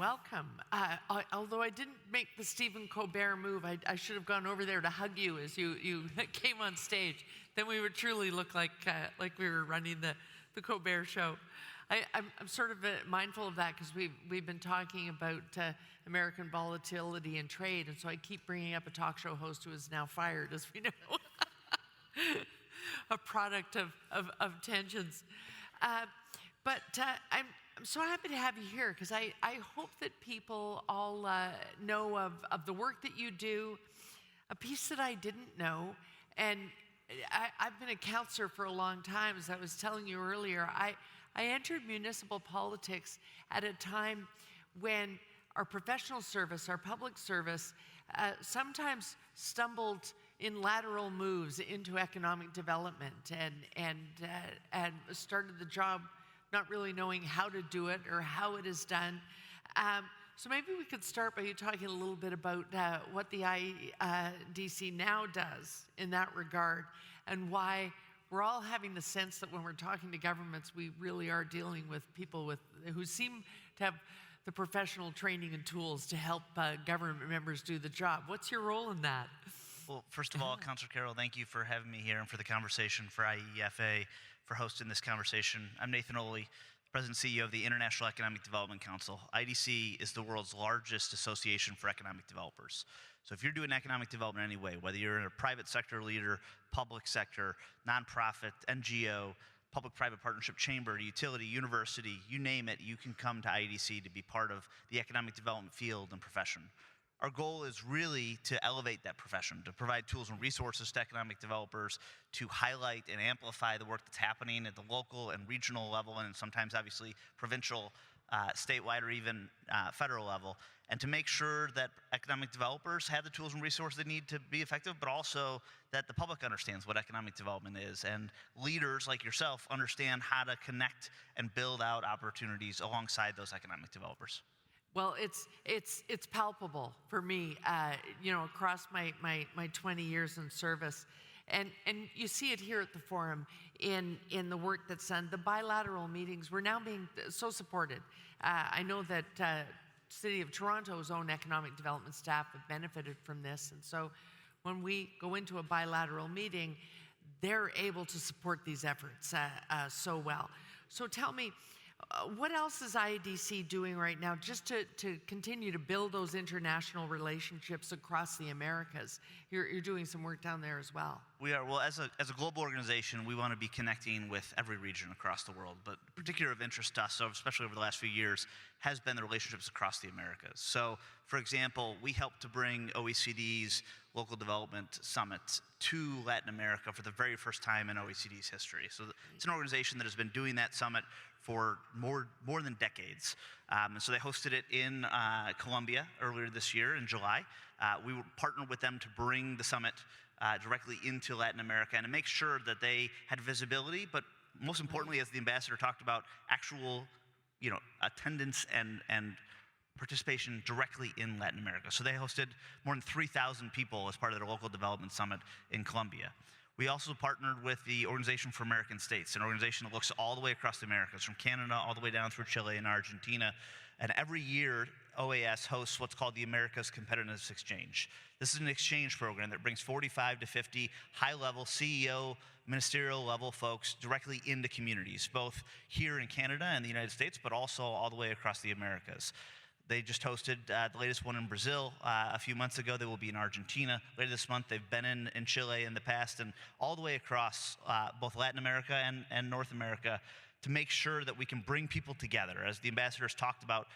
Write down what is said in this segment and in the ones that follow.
welcome. Although I didn't make the Stephen Colbert move, I should have gone over there to hug you as you came on stage. Then we would truly look like we were running the Colbert show. I'm sort of mindful of that because we've been talking about American volatility and trade, and so I keep bringing up a talk show host who is now fired, as we know, a product of tensions. But I'm so happy to have you here because I hope that people all know of the work that you do, a piece that I didn't know. And I've been a councillor for a long time. As I was telling you earlier, I entered municipal politics at a time when our professional service, our public service, sometimes stumbled in lateral moves into economic development and started the job not really knowing how to do it or how it is done. So maybe we could start by you talking a little bit about what the IEDC now does in that regard and why we're all having the sense that when we're talking to governments, we really are dealing with people who seem to have the professional training and tools to help government members do the job. What's your role in that? Well, first of all, Councillor Carroll, thank you for having me here and for the conversation, for IEFA, for hosting this conversation. I'm Nathan Ohle, President and CEO of the International Economic Development Council. IDC is the world's largest association for economic developers. So if you're doing economic development anyway, whether you're a private sector leader, public sector, nonprofit, NGO, public-private partnership chamber, utility, university, you name it, you can come to IEDC to be part of the economic development field and profession. Our goal is really to elevate that profession, to provide tools and resources to economic developers, to highlight and amplify the work that's happening at the local and regional level, and sometimes obviously provincial, statewide, or even federal level, and to make sure that economic developers have the tools and resources they need to be effective, but also that the public understands what economic development is, and leaders like yourself understand how to connect and build out opportunities alongside those economic developers. Well, it's palpable for me, across my 20 years in service, and you see it here at the forum in the work that's done. The bilateral meetings, we're now being so supported. I know that City of Toronto's own economic development staff have benefited from this, and so when we go into a bilateral meeting, they're able to support these efforts so well. So tell me, what else is IEDC doing right now just to continue to build those international relationships across the Americas? You're doing some work down there as well. We are. Well, as a global organization, we want to be connecting with every region across the world. But particular of interest to us, so especially over the last few years, has been the relationships across the Americas. So, for example, we helped to bring OECD's Local Development Summit to Latin America for the very first time in OECD's history. So it's an organization that has been doing that summit for more than decades. And so they hosted it in Colombia earlier this year in July. We partnered with them to bring the summit directly into Latin America and to make sure that they had visibility, but most importantly, as the ambassador talked about, actual attendance and participation directly in Latin America. So they hosted more than 3,000 people as part of their local development summit in Colombia. We also partnered with the Organization for American States, an organization that looks all the way across the Americas, from Canada all the way down through Chile and Argentina. And every year, OAS hosts what's called the Americas Competitiveness Exchange. This is an exchange program that brings 45 to 50 high-level CEO, ministerial level folks directly into communities, both here in Canada and the United States, but also all the way across the Americas. They just hosted the latest one in Brazil a few months ago. They will be in Argentina later this month. They've been in Chile in the past, and all the way across both Latin America and North America, to make sure that we can bring people together. As the ambassadors talked about,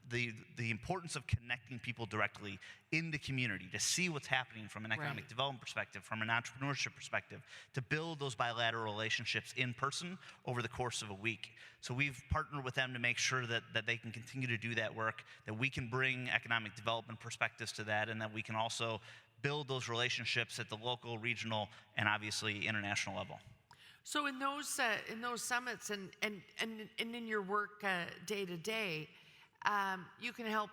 the importance of connecting people directly in the community to see what's happening from an economic development perspective, from an entrepreneurship perspective, to build those bilateral relationships in person over the course of a week. So we've partnered with them to make sure that they can continue to do that work, that we can bring economic development perspectives to that, and that we can also build those relationships at the local, regional, and obviously international level. So in those summits and in your work day to day, you can help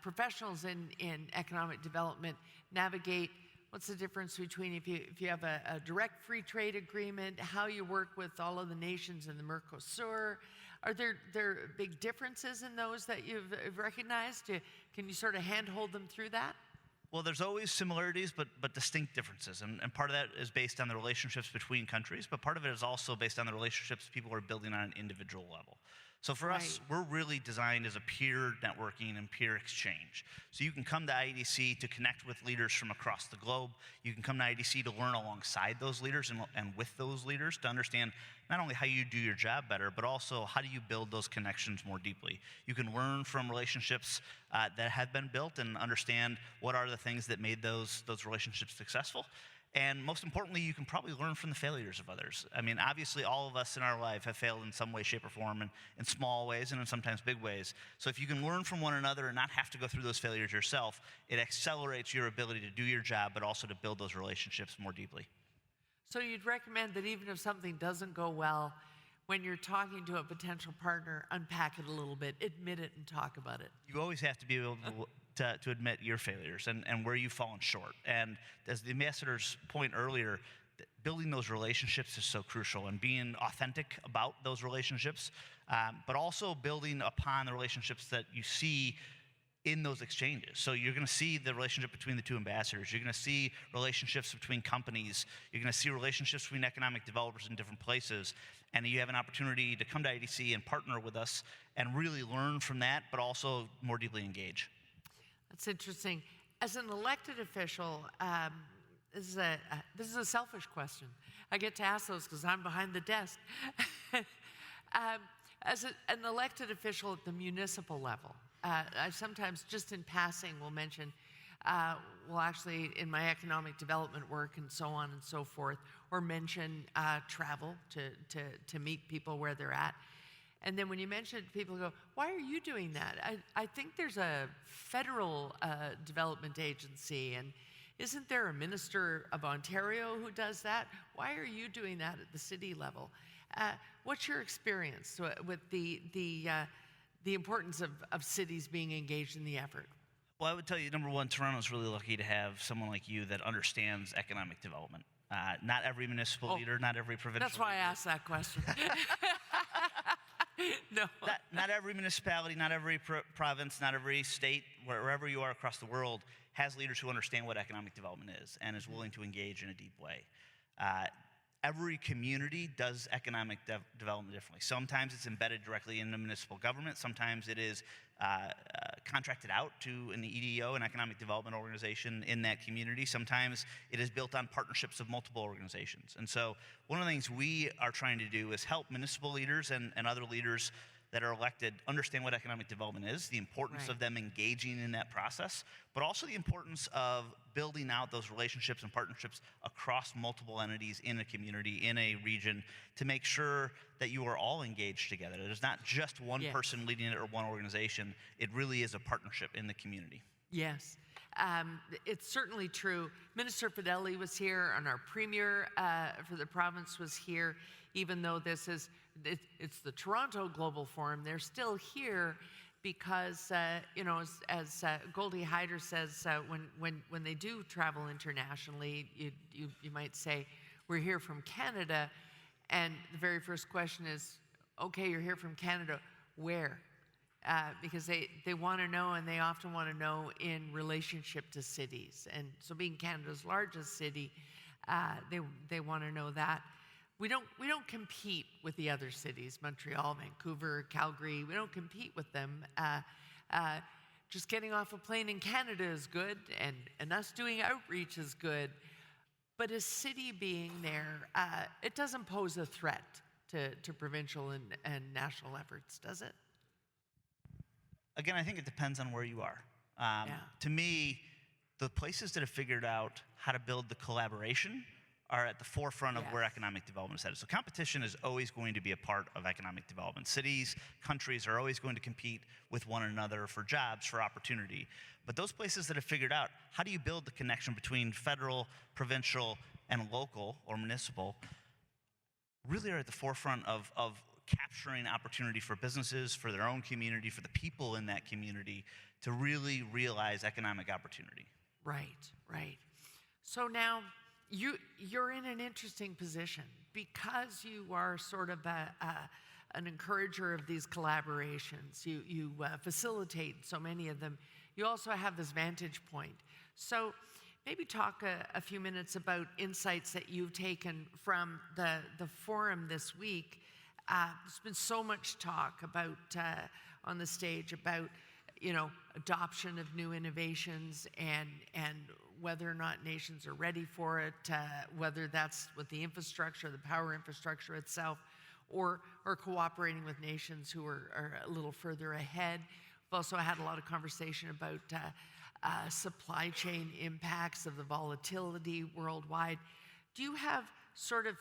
professionals in economic development navigate what's the difference between if you have a direct free trade agreement, how you work with all of the nations in the Mercosur, Are there big differences in those that you've recognized? Can you sort of handhold them through that? Well, there's always similarities, but distinct differences. And part of that is based on the relationships between countries, but part of it is also based on the relationships people are building on an individual level. So for us, we're really designed as a peer networking and peer exchange. So you can come to IEDC to connect with leaders from across the globe. You can come to IEDC to learn alongside those leaders and with those leaders to understand not only how you do your job better, but also how do you build those connections more deeply. You can learn from relationships that have been built and understand what are the things that made those relationships successful. And most importantly, you can probably learn from the failures of others. I mean, obviously, all of us in our life have failed in some way, shape, or form, and in small ways and in sometimes big ways. So if you can learn from one another and not have to go through those failures yourself, it accelerates your ability to do your job, but also to build those relationships more deeply. So you'd recommend that even if something doesn't go well, when you're talking to a potential partner, unpack it a little bit, admit it, and talk about it. You always have to be able to admit your failures and where you've fallen short. And as the ambassador's point earlier, building those relationships is so crucial, and being authentic about those relationships, but also building upon the relationships that you see in those exchanges. So you're going to see the relationship between the two ambassadors. You're going to see relationships between companies. You're going to see relationships between economic developers in different places. And you have an opportunity to come to IEDC and partner with us and really learn from that, but also more deeply engage. That's interesting. As an elected official, this is a selfish question. I get to ask those because I'm behind the desk. As an elected official at the municipal level, I sometimes, just in passing, will mention, well, actually, in my economic development work and so on and so forth, or mention travel to meet people where they're at. And then when you mention it, people go, why are you doing that? I think there's a federal development agency, and isn't there a minister of Ontario who does that? Why are you doing that at the city level? What's your experience with the importance of cities being engaged in the effort? Well, I would tell you, number one, Toronto's really lucky to have someone like you that understands economic development. Not every municipal leader, not every provincial That's why I asked that question. No. Not every municipality, not every province, not every state, wherever you are across the world, has leaders who understand what economic development is and is willing to engage in a deep way. Every community does economic development differently. Sometimes it's embedded directly in the municipal government. Sometimes it is contracted out to an EDO, an economic development organization in that community. Sometimes it is built on partnerships of multiple organizations. And so one of the things we are trying to do is help municipal leaders and other leaders that are elected understand what economic development is, the importance of them engaging in that process, but also the importance of building out those relationships and partnerships across multiple entities in a community, in a region, to make sure that you are all engaged together. There's not just one person leading it or one organization. It really is a partnership in the community. Yes. It's certainly true. Minister Fedeli was here, and our premier for the province was here. Even though it's the Toronto Global Forum, they're still here because, as Goldie Hyder says, when they do travel internationally, you might say, we're here from Canada, and the very first question is, okay, you're here from Canada, where? Because they want to know, and they often want to know in relationship to cities. And so being Canada's largest city, they want to know that. We don't compete with the other cities, Montreal, Vancouver, Calgary. We don't compete with them. Just getting off a plane in Canada is good, and us doing outreach is good. But a city being there, it doesn't pose a threat to provincial and national efforts, does it? Again, I think it depends on where you are. To me, the places that have figured out how to build the collaboration are at the forefront of where economic development is headed. So competition is always going to be a part of economic development. Cities, countries are always going to compete with one another for jobs, for opportunity. But those places that have figured out how do you build the connection between federal, provincial, and local or municipal really are at the forefront of capturing opportunity for businesses, for their own community, for the people in that community to really realize economic opportunity. Right. So now you're in an interesting position because you are sort of an encourager of these collaborations. You facilitate so many of them. You also have this vantage point. So maybe talk a few minutes about insights that you've taken from the forum this week. There's been so much talk about on the stage about adoption of new innovations and whether or not nations are ready for it, whether that's with the infrastructure, the power infrastructure itself, or cooperating with nations who are a little further ahead. We've also had a lot of conversation about supply chain impacts of the volatility worldwide. Do you have sort of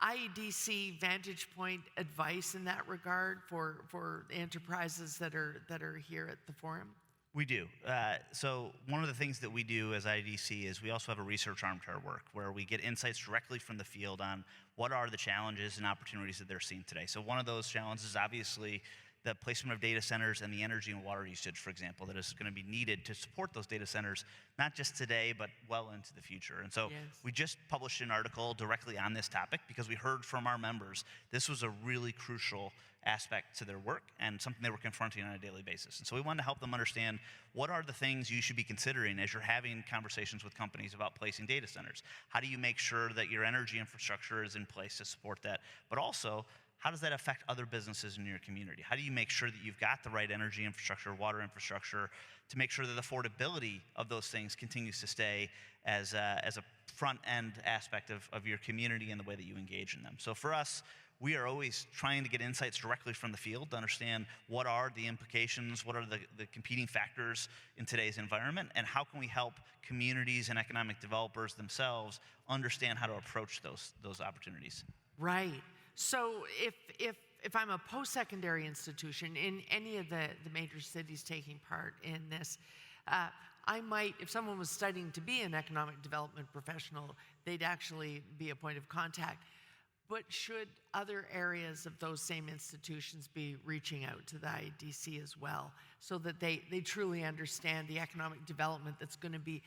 IEDC vantage point advice in that regard for enterprises that are here at the forum? We do. So one of the things that we do as IEDC is we also have a research arm to our work where we get insights directly from the field on what are the challenges and opportunities that they're seeing today. So one of those challenges is obviously the placement of data centers and the energy and water usage, for example, that is going to be needed to support those data centers, not just today, but well into the future. And so we just published an article directly on this topic because we heard from our members this was a really crucial aspect to their work and something they were confronting on a daily basis. And so we wanted to help them understand what are the things you should be considering as you're having conversations with companies about placing data centers. How do you make sure that your energy infrastructure is in place to support that? But also, how does that affect other businesses in your community? How do you make sure that you've got the right energy infrastructure, water infrastructure, to make sure that the affordability of those things continues to stay as a front-end aspect of your community and the way that you engage in them? So for us, we are always trying to get insights directly from the field to understand what are the implications, what are the competing factors in today's environment, and how can we help communities and economic developers themselves understand how to approach those opportunities. Right. So if I'm a post-secondary institution in any of the major cities taking part in this, I might, if someone was studying to be an economic development professional, they'd actually be a point of contact. But should other areas of those same institutions be reaching out to the IEDC as well so that they truly understand the economic development that's going to be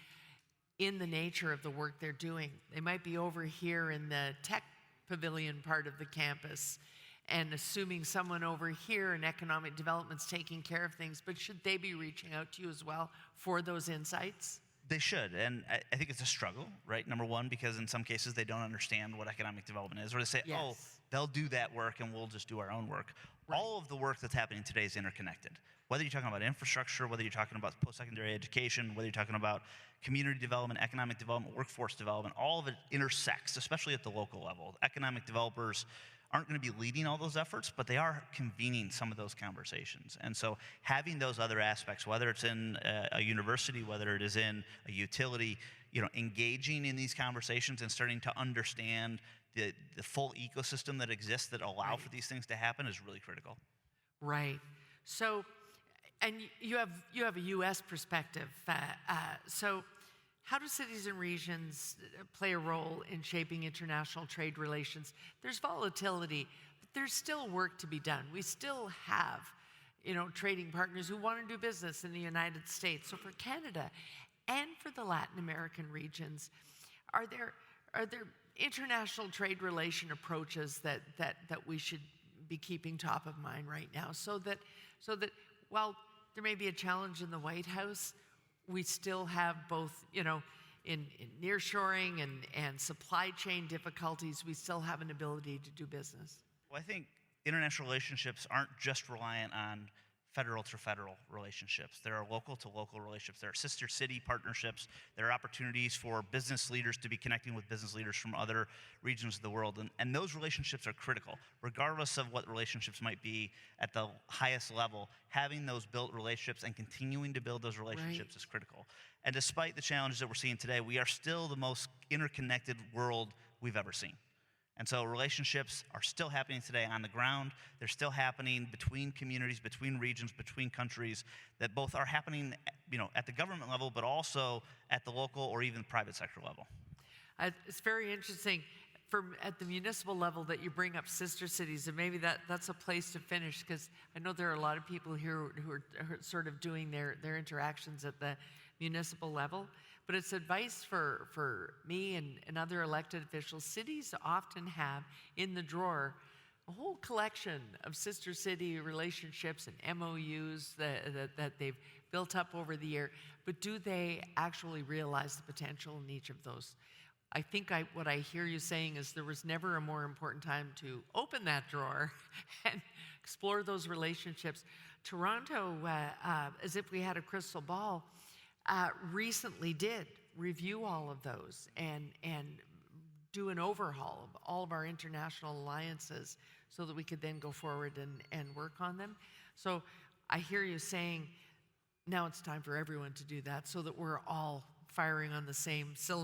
in the nature of the work they're doing? They might be over here in the tech pavilion part of the campus and assuming someone over here in economic development's taking care of things, but should they be reaching out to you as well for those insights? They should, and I think it's a struggle, right? Number one, because in some cases they don't understand what economic development is, or they say, oh, they'll do that work and we'll just do our own work. Right. All of the work that's happening today is interconnected. Whether you're talking about infrastructure, whether you're talking about post-secondary education, whether you're talking about community development, economic development, workforce development, all of it intersects, especially at the local level. Economic developers aren't going to be leading all those efforts, but they are convening some of those conversations. And so having those other aspects, whether it's in a university, whether it is in a utility, engaging in these conversations and starting to understand the full ecosystem that exists that allow for these things to happen is really critical. Right. So, and you have a U.S. perspective. So how do cities and regions play a role in shaping international trade relations? There's volatility, but there's still work to be done. We still have, trading partners who want to do business in the United States. So for Canada and for the Latin American regions, are there international trade relation approaches that we should be keeping top of mind right now so that while there may be a challenge in the White House, we still have both, in nearshoring and supply chain difficulties, we still have an ability to do business? Well, I think international relationships aren't just reliant on federal to federal relationships. There are local to local relationships. There are sister city partnerships. There are opportunities for business leaders to be connecting with business leaders from other regions of the world. And those relationships are critical. Regardless of what relationships might be at the highest level, having those built relationships and continuing to build those relationships is critical. And despite the challenges that we're seeing today, we are still the most interconnected world we've ever seen. And so relationships are still happening today on the ground. They're still happening between communities, between regions, between countries, that both are happening, at the government level, but also at the local or even private sector level. It's very interesting at the municipal level that you bring up sister cities, and maybe that's a place to finish, because I know there are a lot of people here who are sort of doing their interactions at the municipal level. But it's advice for me and other elected officials. Cities often have in the drawer a whole collection of sister city relationships and MOUs that they've built up over the year, but do they actually realize the potential in each of those? I think what I hear you saying is there was never a more important time to open that drawer and explore those relationships. Toronto, as if we had a crystal ball, recently did review all of those and do an overhaul of all of our international alliances so that we could then go forward and work on them. So I hear you saying now it's time for everyone to do that so that we're all firing on the same cylinder.